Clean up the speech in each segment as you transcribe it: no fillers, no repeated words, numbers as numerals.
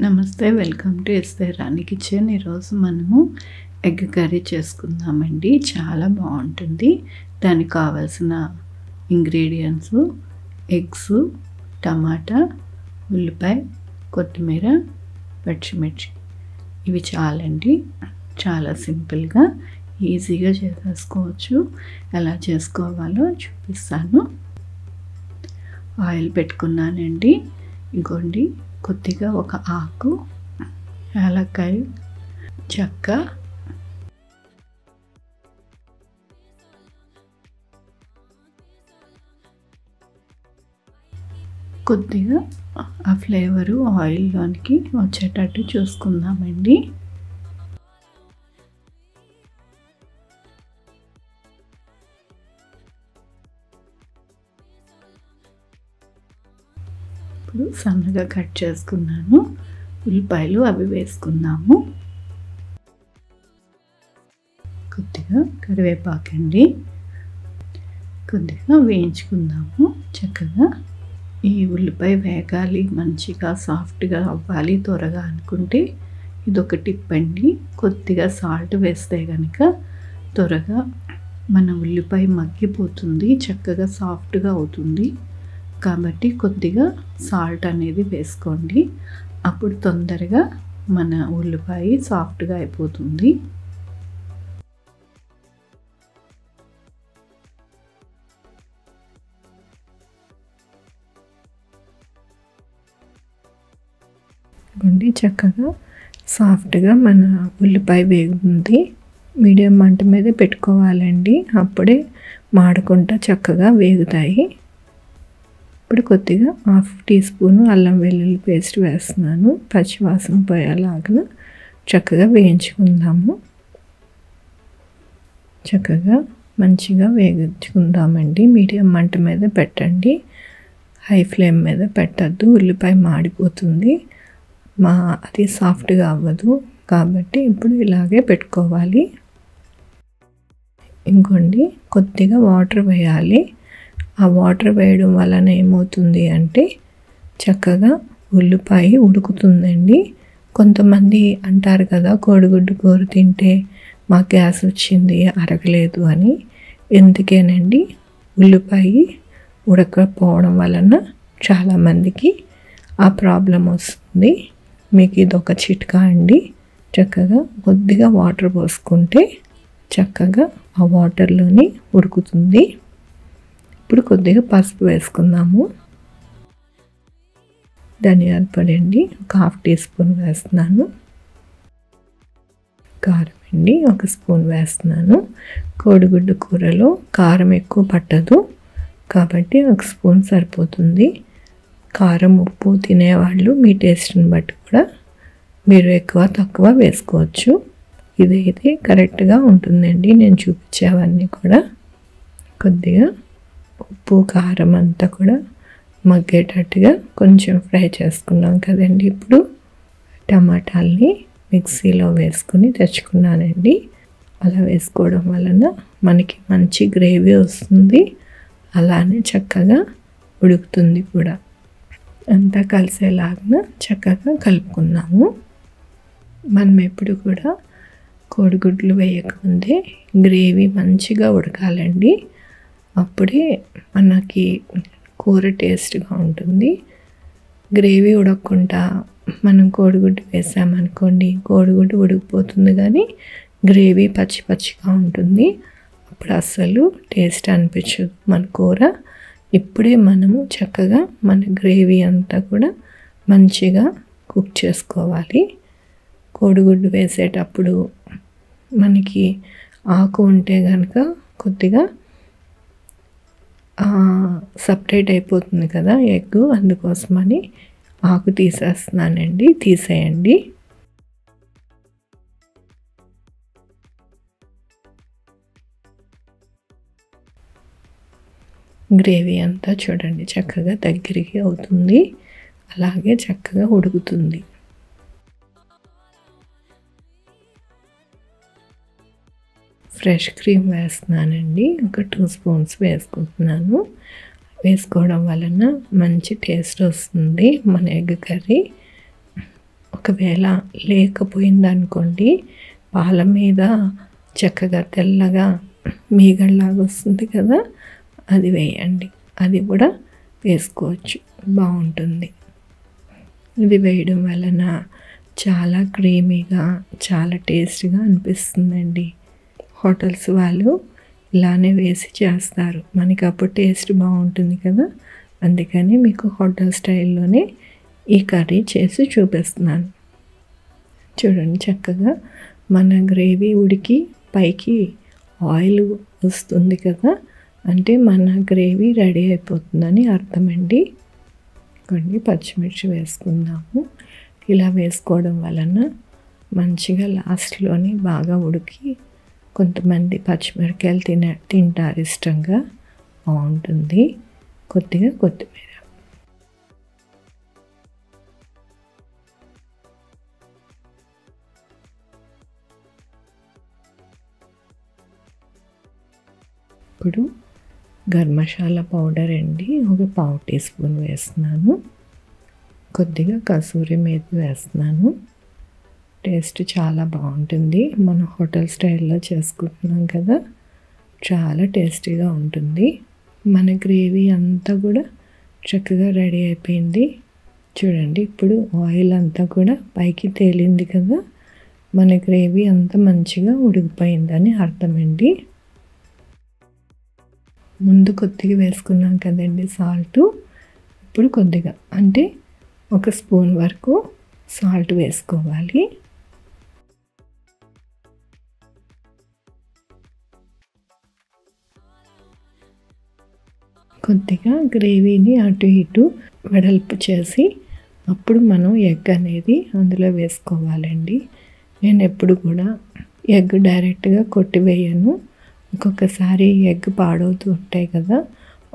నమస్తే, welcome to ఎస్తే రాణి kitchen. ఈరోజు మనము ఎగ్ కర్రీ చేసుకుందామండి. చాలా బాగుంటుంది. దానికి కావాల్సిన ఇంగ్రీడియంట్స్ ఎగ్స్, టమాటా, ఉల్లిపాయ, కొత్తిమీర, పచ్చిమిర్చి. ఇవి చాలండి. చాలా సింపుల్గా ఈజీగా చేసేసుకోవచ్చు. ఎలా చేసుకోవాలో చూపిస్తాను. ఆయిల్ పెట్టుకున్నానండి. ఇంకోండి, కొద్దిగా ఒక ఆకు, యాలక్కాయ, చెక్క, కొద్దిగా ఆ ఫ్లేవరు ఆయిల్లోనికి వచ్చేటట్టు చూసుకుందామండి. ఇప్పుడు సన్నగా కట్ చేసుకున్నాను. ఉల్లిపాయలు అవి వేసుకుందాము. కొద్దిగా కరివేపాకండి. కొద్దిగా వేయించుకుందాము చక్కగా. ఈ ఉల్లిపాయ వేగాలి, మంచిగా సాఫ్ట్గా అవ్వాలి త్వరగా అనుకుంటే ఇదొక టిప్ అండి. కొద్దిగా సాల్ట్ వేస్తే కనుక త్వరగా మన ఉల్లిపాయ మగ్గిపోతుంది, చక్కగా సాఫ్ట్గా అవుతుంది. కాబట్టి కొద్దిగా సాల్ట్ అనేది వేసుకోండి. అప్పుడు తొందరగా మన ఉల్లిపాయ సాఫ్ట్గా అయిపోతుంది. చక్కగా సాఫ్ట్గా మన ఉల్లిపాయ వేగుతుంది. మీడియం మంట మీద పెట్టుకోవాలండి. అప్పుడే మాడకుండా చక్కగా వేగుతాయి. ఇప్పుడు కొద్దిగా 1/2 టీ స్పూను అల్లం వెల్లుల్లి పేస్ట్ వేస్తున్నాను. పచ్చివాసన పోయేలాగా చక్కగా వేయించుకుందాము. చక్కగా మంచిగా వేయించుకుందామండి. మీడియం మంట మీద పెట్టండి. హై ఫ్లేమ్ మీద పెట్టద్దు, ఉల్లిపాయ మాడిపోతుంది. అది సాఫ్ట్గా అవ్వదు. కాబట్టి ఇప్పుడు ఇలాగే పెట్టుకోవాలి. ఇంకోండి, కొద్దిగా వాటర్ వేయాలి. ఆ వాటర్ వేయడం వలన ఏమవుతుంది అంటే చక్కగా ఉల్లిపాయ ఉడుకుతుందండి. కొంతమంది అంటారు కదా, కోడిగుడ్డు కూర తింటే మాకు గ్యాస్ వచ్చింది, అరగలేదు అని. ఎందుకేనండి, ఉల్లిపాయ ఉడకపోవడం వలన చాలామందికి ఆ ప్రాబ్లం వస్తుంది. మీకు ఇదొక చిట్కా అండి. చక్కగా కొద్దిగా వాటర్ పోసుకుంటే చక్కగా ఆ వాటర్లోని ఉడుకుతుంది. ఇప్పుడు కొద్దిగా పసుపు వేసుకుందాము. ధనియాల పొడి అండి, ఒక 1/2 టీ స్పూన్ వేస్తున్నాను. కారం అండి, 1 స్పూన్ వేస్తున్నాను. కోడిగుడ్డు కూరలో కారం ఎక్కువ పట్టదు కాబట్టి 1 స్పూన్ సరిపోతుంది. కారం, ఉప్పు తినేవాళ్ళు మీ టేస్ట్ని బట్టి కూడా మీరు ఎక్కువ తక్కువ వేసుకోవచ్చు. ఇదైతే కరెక్ట్గా ఉంటుందండి. నేను చూపించేవన్నీ కూడా కొద్దిగా ఉప్పు, కారం అంతా కూడా మగ్గేటట్టుగా కొంచెం ఫ్రై చేసుకున్నాం కదండి. ఇప్పుడు టమాటాలని మిక్సీలో వేసుకుని తెచ్చుకున్నానండి. అలా వేసుకోవడం వలన మనకి మంచి గ్రేవీ వస్తుంది. అలానే చక్కగా ఉడుకుతుంది కూడా. అంతా కలిసేలాగా చక్కగా కలుపుకున్నాము. మనం ఎప్పుడు కూడా కోడిగుడ్లు వేయకముందే గ్రేవీ మంచిగా ఉడకాలండి. అప్పుడే మనకి కూర టేస్ట్గా ఉంటుంది. గ్రేవీ ఉడకకుండా మనం కోడిగుడ్డు వేసామనుకోండి, కోడిగుడ్డు ఉడికిపోతుంది కానీ గ్రేవీ పచ్చి పచ్చిగా ఉంటుంది. అప్పుడు అస్సలు టేస్ట్ అనిపించదు మన కూర. ఇప్పుడే మనము చక్కగా మన గ్రేవీ అంతా కూడా మంచిగా కుక్ చేసుకోవాలి. కోడిగుడ్డు వేసేటప్పుడు మనకి ఆకు ఉంటే కనుక కొద్దిగా సపరేట్ అయిపోతుంది కదా ఎగ్. అందుకోసమని ఆకు తీసేస్తున్నానండి. తీసేయండి. గ్రేవీ అంతా చూడండి చక్కగా దగ్గరికి అవుతుంది. అలాగే చక్కగా ఉడుకుతుంది. ఫ్రెష్ క్రీమ్ వేస్తున్నానండి. ఒక 2 స్పూన్స్ వేసుకుంటున్నాను. వేసుకోవడం వలన మంచి టేస్ట్ వస్తుంది మన ఎగ్ కర్రీ. ఒకవేళ లేకపోయిందనుకోండి, పాల మీద చక్కగా తెల్లగా మీగడలాగా వస్తుంది కదా, అది వేయండి. అది కూడా వేసుకోవచ్చు, బాగుంటుంది. ఇది వేయడం వలన చాలా క్రీమీగా, చాలా టేస్టీగా అనిపిస్తుందండి. హోటల్స్ వాళ్ళు ఇలానే వేసి చేస్తారు, మనకి అప్పుడు టేస్ట్ బాగుంటుంది కదా. అందుకని మీకు హోటల్ స్టైల్లోనే ఈ కర్రీ చేసి చూపిస్తున్నాను. చూడండి, చక్కగా మన గ్రేవీ ఉడికి పైకి ఆయిల్ వస్తుంది కదా, అంటే మన గ్రేవీ రెడీ అయిపోతుందని అర్థమండి. కొన్ని పచ్చిమిర్చి వేసుకుందాము. ఇలా వేసుకోవడం వలన మంచిగా లాస్ట్లోని బాగా ఉడికి, కొంతమంది పచ్చిమిరకాయలు తింటారు ఇష్టంగా, బాగుంటుంది. కొద్దిగా కొత్తిమీర. ఇప్పుడు గరం మసాలా పౌడర్ అండి, ఒక 1/2 టీ స్పూన్ వేస్తున్నాను. కొద్దిగా కసూరి మేతి వేస్తున్నాను. టేస్ట్ చాలా బాగుంటుంది. మనం హోటల్ స్టైల్లో చేసుకుంటున్నాం కదా, చాలా టేస్టీగా ఉంటుంది. మన గ్రేవీ అంతా కూడా చక్కగా రెడీ అయిపోయింది. చూడండి, ఇప్పుడు ఆయిల్ అంతా కూడా పైకి తేలింది కదా, మన గ్రేవీ అంతా మంచిగా ఉడికిపోయిందని అర్థమండి. ముందు కొద్దిగా వేసుకున్నాం కదండి సాల్ట్, ఇప్పుడు కొద్దిగా అంటే 1 స్పూన్ వరకు సాల్ట్ వేసుకోవాలి. కొద్దిగా గ్రేవీని అటు ఇటు వెడల్పు చేసి అప్పుడు మనం ఎగ్ అనేది అందులో వేసుకోవాలండి. నేను ఎప్పుడు కూడా ఎగ్ డైరెక్ట్గా కొట్టివేయను. ఒక్కొక్కసారి ఎగ్ పాడవుతూ ఉంటాయి కదా,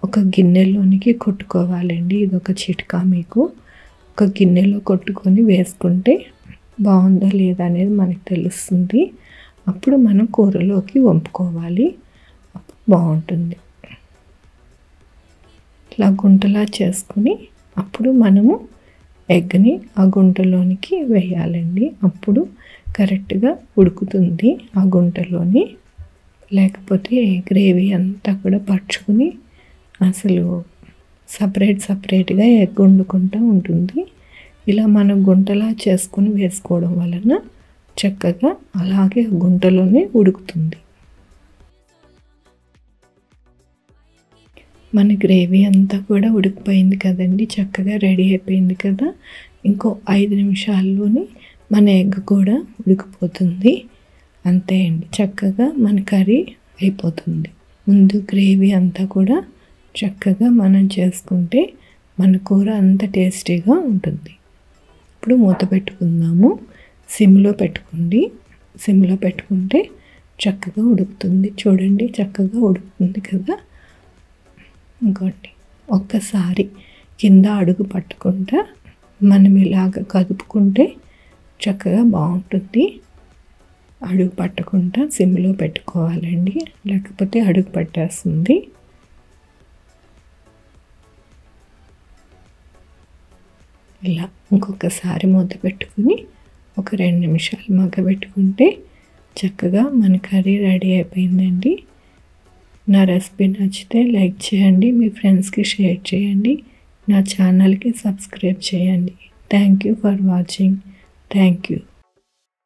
ఒక గిన్నెలోనికి కొట్టుకోవాలండి. ఇదొక చిట్కా మీకు. ఒక గిన్నెలో కొట్టుకొని వేసుకుంటే బాగుందా లేదా అనేది మనకు తెలుస్తుంది. అప్పుడు మనం కూరలోకి వంపుకోవాలి, అప్పుడు బాగుంటుంది. ఇట్లా గుంటలా చేసుకుని అప్పుడు మనము ఎగ్ని ఆ గుంటలోనికి వేయాలండి. అప్పుడు కరెక్ట్గా ఉడుకుతుంది ఆ గుంటలోని. లేకపోతే గ్రేవీ అంతా కూడా పరుచుకుని అసలు సపరేట్గా ఎగ్ వండుకుంటూ ఉంటుంది. ఇలా మనం గుంటలా చేసుకుని వేసుకోవడం వలన చక్కగా అలాగే గుంటలోనే ఉడుకుతుంది. మన గ్రేవీ అంతా కూడా ఉడికిపోయింది కదండి, చక్కగా రెడీ అయిపోయింది కదా. ఇంకో 5 నిమిషాల్లోనే మన ఎగ్ కూడా ఉడికిపోతుంది. అంతే అండి, చక్కగా మన కర్రీ అయిపోతుంది. ముందు గ్రేవీ అంతా కూడా చక్కగా మనం చేసుకుంటే మన కూర అంత టేస్టీగా ఉంటుంది. ఇప్పుడు మూత పెట్టుకుందాము. సిమ్లో పెట్టుకోండి. సిమ్లో పెట్టుకుంటే చక్కగా ఉడుకుతుంది. చూడండి, చక్కగా ఉడుకుతుంది కదా. ఇంకోటి, ఒక్కసారి కింద అడుగు పట్టకుండా మనం ఇలాగ కదుపుకుంటే చక్కగా బాగుంటుంది. అడుగు పట్టకుండా సిమ్లో పెట్టుకోవాలండి, లేకపోతే అడుగు పట్టేస్తుంది. ఇలా ఇంకొకసారి మూత పెట్టుకుని ఒక 2 నిమిషాలు మగ్గబెట్టుకుంటే చక్కగా మన కర్రీ రెడీ అయిపోయిందండి. నా రెసిపీ నచ్చితే లైక్ చేయండి, మీ ఫ్రెండ్స్కి షేర్ చేయండి, నా ఛానల్కి సబ్స్క్రైబ్ చేయండి. Thank you for watching. Thank you.